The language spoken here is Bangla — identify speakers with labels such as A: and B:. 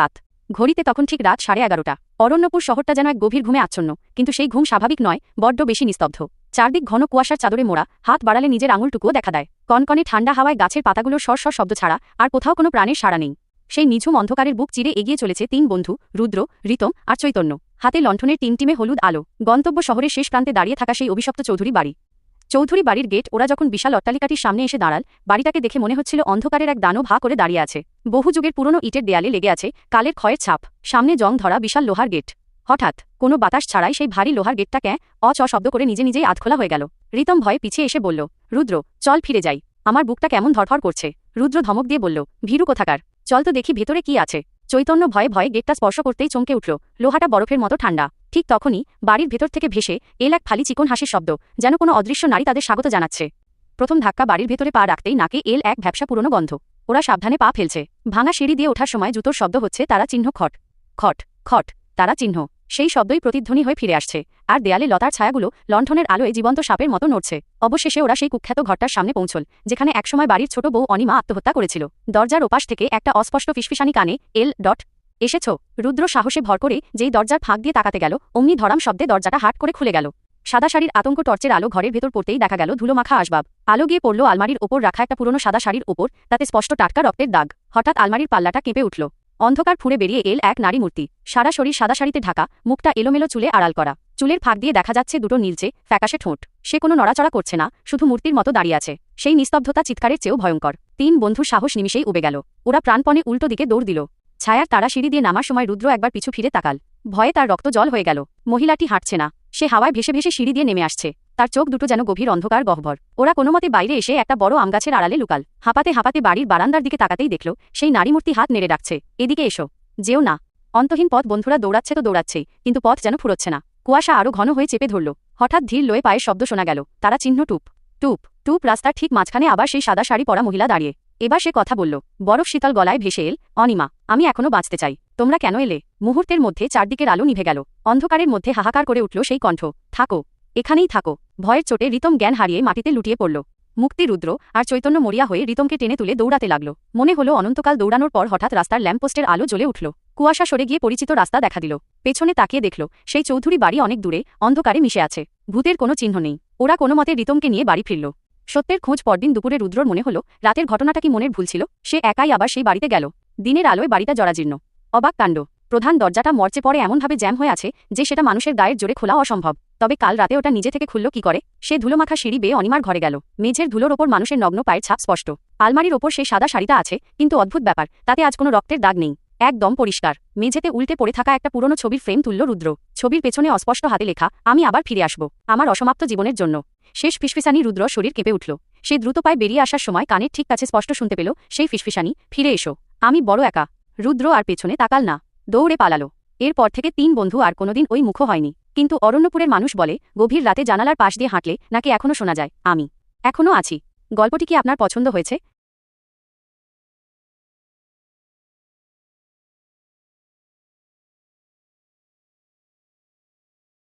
A: রাত। ঘড়িতে তখন ঠিক রাত 11:30। অরণ্যপুর শহরটা যেন এক গভীর ঘুমে আচ্ছন্ন, কিন্তু সেই ঘুম স্বাভাবিক নয়, বড্ড বেশি নিস্তব্ধ। চারদিক ঘন কুয়াশার চাদরে মোড়া, হাত বাড়ালে নিজের আঙুলটুকুও দেখা দেয়। কনকনে ঠান্ডা হাওয়ায় গাছের পাতাগুলোর সরসর শব্দ ছাড়া আর কোথাও কোনো প্রাণের সাড়া নেই। সেই নিঝুম অন্ধকারের বুক চিরে এগিয়ে চলেছে 3 বন্ধু, রুদ্র, ঋতম আর চৈতন্য। হাতে লণ্ঠনের টিমটিমে হলুদ আলো। গন্তব্য শহরের শেষ প্রান্তে দাঁড়িয়ে থাকা সেই অভিশপ্ত চৌধুরী বাড়ি। চৌধুরী বাড়ির গেট। ওরা যখন বিশাল অট্টালিকাটির সামনে এসে দাঁড়াল, বাড়িটাকে দেখে মনে হচ্ছিল অন্ধকারের এক দানব হা করে দাঁড়িয়ে আছে। বহু যুগের পুরনো ইটের দেয়ালে লেগে আছে কালের ক্ষয়ের ছাপ। সামনে জং ধরা বিশাল লোহার গেট। হঠাৎ কোনো বাতাস ছাড়াই সেই ভারী লোহার গেটটা অচ শব্দ করে নিজে নিজেই আধখোলা হয়ে গেল। ঋতম ভয়ে পিছিয়ে এসে বলল, রুদ্র, চল ফিরে যাই। আমার বুকটা কেমন ধড়ফড় করছে। রুদ্র ধমক দিয়ে বলল, ভীরু কোথাকার, চল তো দেখি ভেতরে কি আছে। চৈতন্য ভয়ে ভয়ে গেটটা স্পর্শ করতেই চমকে উঠল। লোহাটা বরফের মতো ঠান্ডা। ঠিক তখনই বাড়ির ভেতর থেকে ভেসে এল এক ফালি চিকন হাসির শব্দ, যেন কোনো অদৃশ্য নারী তাদের স্বাগত জানাচ্ছে। প্রথম ধাক্কা বাড়ির ভেতরে পা রাখতেই নাকে এল এক ভ্যাপসা পুরনো গন্ধ। ওরা সাবধানে পা ফেলছে। ভাঙা সিঁড়ি দিয়ে ওঠার সময় জুতোর শব্দ হচ্ছে, তারা চিহ্ন খট খট খট, তারা চিহ্ন। সেই শব্দই প্রতিধ্বনি হয়ে ফিরে আসছে। আর দেয়ালে লতার ছায়াগুলো লণ্ঠনের আলোয় জীবন্ত সাপের মতো নড়ছে। অবশেষে ওরা সেই কুখ্যাত ঘরটার সামনে পৌঁছল, যেখানে একসময় বাড়ির ছোট বউ অনিমা আত্মহত্যা করেছিল। দরজার ওপাশ থেকে একটা অস্পষ্ট ফিসফিসানি কানে এল ডট এসেছ। রুদ্র সাহসে ভর করে যেই দরজার ফাঁক দিয়ে তাকাতে গেল, অমনি ধরাম শব্দে দরজাটা হাট করে খুলে গেল। সাদা শাড়ির আতঙ্ক টর্চের আলো ঘরের ভেতর পড়তেই দেখা গেল ধুলোমাখা আসবাব। আলো গিয়ে পড়ল আলমারির ওপর রাখা একটা পুরনো সাদা শাড়ির ওপর, তাতে স্পষ্ট টাটকা রক্তের দাগ। হঠাৎ আলমারির পাল্লাটা কেঁপে উঠল। অন্ধকার ফুঁড়ে বেরিয়ে এল এক নারী মূর্তি। সারা শরীর সাদা শাড়িতে ঢাকা, মুখটা এলোমেলো চুলে আড়াল করা। চুলের ফাঁক দিয়ে দেখা যাচ্ছে দুটো নীলচে ফ্যাকাশে ঠোঁট। সে কোনো নড়াচড়া করছে না, শুধু মূর্তির মতো দাঁড়িয়ে আছে। সেই নিস্তব্ধতা চিৎকারের চেয়েও ভয়ঙ্কর। 3 বন্ধু সাহস নিমিষেই উবে গেল। ওরা প্রাণপণে উল্টো দিকে দৌড় দিল। ছায়ার তারা সিঁড়ি দিয়ে নামার সময় রুদ্র একবার পিছু ফিরে তাকাল। ভয়ে তার রক্ত জল হয়ে গেল। মহিলাটি হাঁটছে না, সে হাওয়ায় ভেসে ভেসে সিঁড়ি দিয়ে নেমে আসছে। তার চোখ দুটো যেন গভীর অন্ধকার গহ্বর। ওরা কোনোমতে বাইরে এসে একটা বড় আমগাছের আড়ালে লুকাল। হাঁপাতে হাঁপাতে বাড়ির বারান্দার দিকে তাকাতেই দেখল সেই নারীমূর্তি হাত নেড়ে ডাকছে, এদিকে এসো, যেও না। অন্তহীন পথ। বন্ধুরা দৌড়াচ্ছে তো দৌড়াচ্ছেই, কিন্তু পথ যেন ফুরোচ্ছে না। কুয়াশা আরো ঘন হয়ে চেপে ধরল। হঠাৎ ধীর লয়ে পায়ের শব্দ শোনা গেল। তারা চিহ্ন টুপ টুপ টুপ। রাস্তার ঠিক মাঝখানে আবার সেই সাদা শাড়ি পরা মহিলা দাঁড়িয়ে। এবার সে কথা বলল, বরফ শীতল গলায় ভেসে এল, অনিমা, আমি এখনো বাঁচতে চাই। তোমরা কেন এলে? মুহূর্তের মধ্যে চারদিকের আলো নিভে গেল। অন্ধকারের মধ্যে হাহাকার করে উঠল সেই কণ্ঠ, থাকো, এখানেই থাকো। ভয়ের চোটে ঋতম জ্ঞান হারিয়ে মাটিতে লুটিয়ে পড়ল। মুক্তি, রুদ্র আর চৈতন্য মরিয়া হয়ে ঋতমকে টেনে তুলে দৌড়াতে লাগল। মনে হলো অনন্তকাল দৌড়ানোর পর হঠাৎ রাস্তার ল্যাম্পপোস্টের আলো জ্বলে উঠল। কুয়াশা সরে গিয়ে পরিচিত রাস্তা দেখা দিল। পেছনে তাকিয়ে দেখল সেই চৌধুরী বাড়ি অনেক দূরে, অন্ধকারে মিশে আছে। ভূতের কোনো চিহ্ন নেই। ওরা কোনো মতে ঋতমকে নিয়ে বাড়ি ফিরল। সত্যের খোঁজ পরদিন দুপুরে রুদ্রর মনে হলো রাতের ঘটনাটা কি মনের ভুল ছিল। সে একাই আবার সেই বাড়িতে গেল। দিনের আলোয় বাড়িটা জরাজীর্ণ। অবাক কাণ্ড, প্রধান দরজাটা মরচে পড়ে এমনভাবে জ্যাম হয়ে আছে যে সেটা মানুষের গায়ের জোরে খোলা অসম্ভব। তবে কাল রাতে ওটা নিজে থেকে খুলল কি করে? সে ধুলোমাখা সিঁড়ি বেয়ে অনিমার ঘরে গেল। মেঝের ধুলোর ওপর মানুষের নগ্ন পায়ের ছাপ স্পষ্ট। আলমারির ওপর সেই সাদা শাড়িটা আছে, কিন্তু অদ্ভুত ব্যাপার, তাতে আজ কোনো রক্তের দাগ নেই, একদম পরিষ্কার। মেঝেতে উল্টে পড়ে থাকা একটা পুরনো ছবির ফ্রেম তুলল রুদ্র। ছবির পেছনে অস্পষ্ট হাতে লেখা, আমি আবার ফিরে আসব, আমার অসমাপ্ত জীবনের জন্য। শেষ ফিসফিসানি। রুদ্র শরীর কেঁপে উঠল। সে দ্রুত পায়ে বেরিয়ে আসার সময় কানের ঠিক কাছে স্পষ্ট শুনতে পেল সেই ফিসফিসানি, ফিরে এসো, আমি বড় একা। রুদ্র আর পেছনে তাকাল না, দৌড়ে পালালো। এরপর থেকে 3 বন্ধু আর কোনোদিন ওই মুখো হয়নি। কিন্তু অরণ্যপুরের মানুষ বলে, গভীর রাতে জানালার পাশ দিয়ে হাঁটলে নাকি এখনো শোনা যায়, আমি এখনো আছি। গল্পটি কি আপনার পছন্দ হয়েছে?